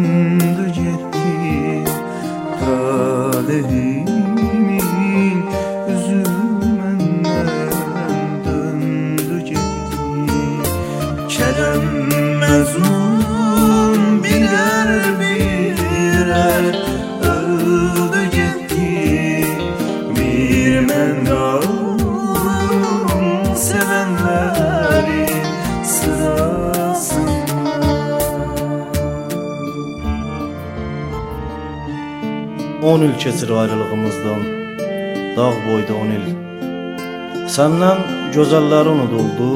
döndü gitti. Talehimin üzü menden döndü gitti. Kerem Mecnun birer birer öldü gitti. Bir men kaldım sevenlerin sırasında. 10 il keçir ayrılığımızdan, dağ boyda 10 il. Səndən gözəlləri unuduldu,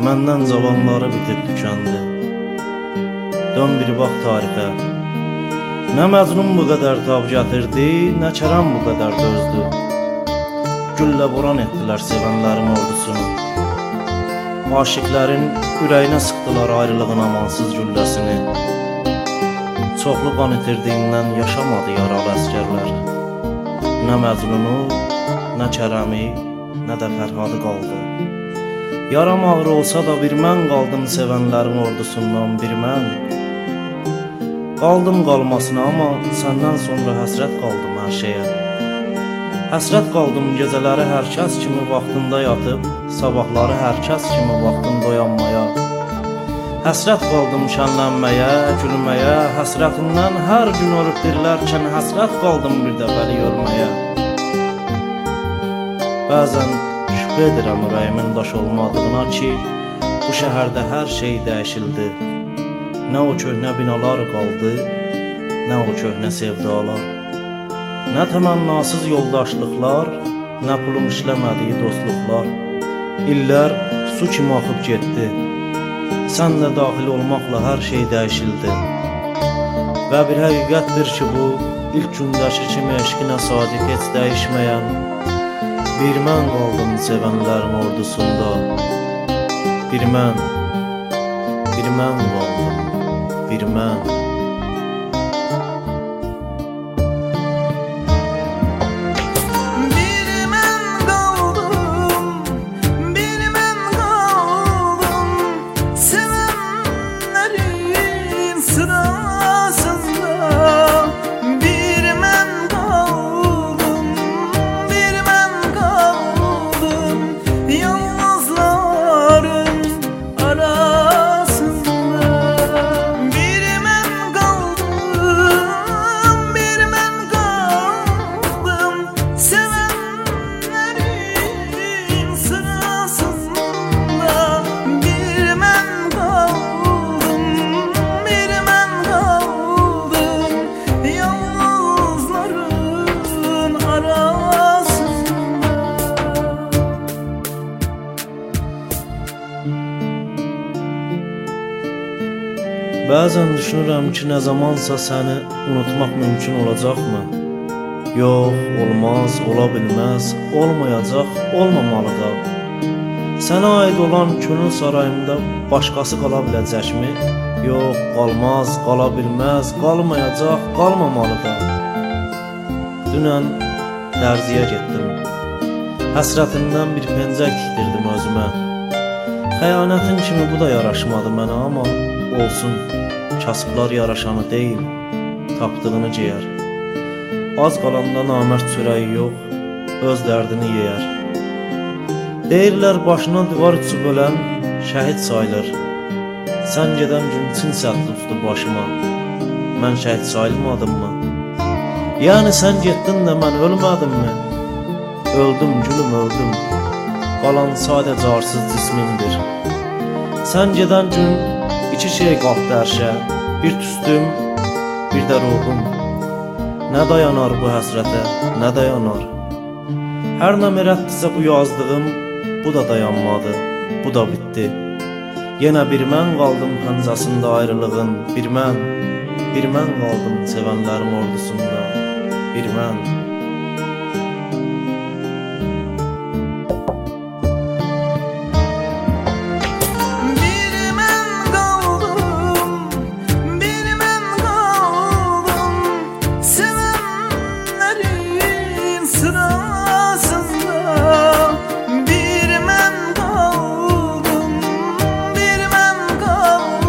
məndən cavanları bitib tükendi. Dön bir bax tarixə. Nə Məcnun bu qədər tab gətirdi, nə Kərəm bu qədər dözdü. Güllə boran etdilər sevənlərin ordusunu. Aşıqlərin ürəyinə sıxdılar ayrılığın amansız gülləsini. Çoxlu qan itirdiyindən yaşamadı yaralı əskərlər. Nə Məcnunu, nə Kərəmi, nə də Fərhadı qaldı. Yaram ağrı olsa da bir mən qaldım sevənlərin ordusundan bir mən. Qaldım qalmasına, amma səndən sonra həsrət qaldım hər şeyə. Həsrət qaldım gecələri hər kəs kimi vaxtında yatıb, sabahları hər kəs kimi vaxtında oyanmaya. Həsrət qaldım şənlənməyə, gülməyə, həsrətindən hər gün ölüb dirilərkən həsrət qaldım bir dəfəli görməyə. Bəzən şübhə edirəm ürəyimin daş olmadığına ki, bu şəhərdə hər şey dəyişildi. Nə o köhnə binalar qaldı, nə o köhnə sevdalar. Nə təmənnasız yoldaşlıqlar, nə pulun işləmədiyi dostluqlar. İllər su kimi axıb getdi. Sən də daxil olmaqla hər şey dəyişildi. Və bir həqiqətdir ki, bu ilk gündəki kimi eşqinə sadiq heç dəyişməyən bir mən qaldım sevənlərin ordusunda. Bir mən qaldım, bir mən. Bəzən düşünürəm ki, nə zamansa səni unutmaq mümkün olacaqmı? Yox, olmaz, ola bilməz, olmayacaq, olmamalı da. Sənə aid olan könül sarayımda başqası qala biləcəkmi? Yox, qalmaz, qala bilməz, qalmayacaq, qalmamalı da. Dünən dərziyə getdim. Həsrətimdən bir pencək tikdirdim özümə. Xəyanətin kimi bu da yaraşmadı mənə, amma olsun, kasıblar yaraşanı deyil, tapdığını geyər. Az qalanda namərd çörəyi yox, öz dərdini yeyər. Deyirlər başına divar uçub ölən şəhid sayılır. Sən gedən gün Çin səhv tutdu başıma, mən şəhid sayılmadımmı? Yəni sən getdin də mən ölmədimmi? Öldüm gülüm, öldüm, qalan sadəcə arsız cismimdir. Sən gedən gün İki şey qalxdı ərşə, bir tüstüm, bir də ruhum. Nə dayanar bu həsrətə, nə dayanar? Hər nə mərətdirsə bu yazdığım, bu da dayanmadı, bu da bitdi. Yenə bir mən qaldım pəncəsində ayrılığın, bir mən qaldım sevənlərim ordusunda, bir mən.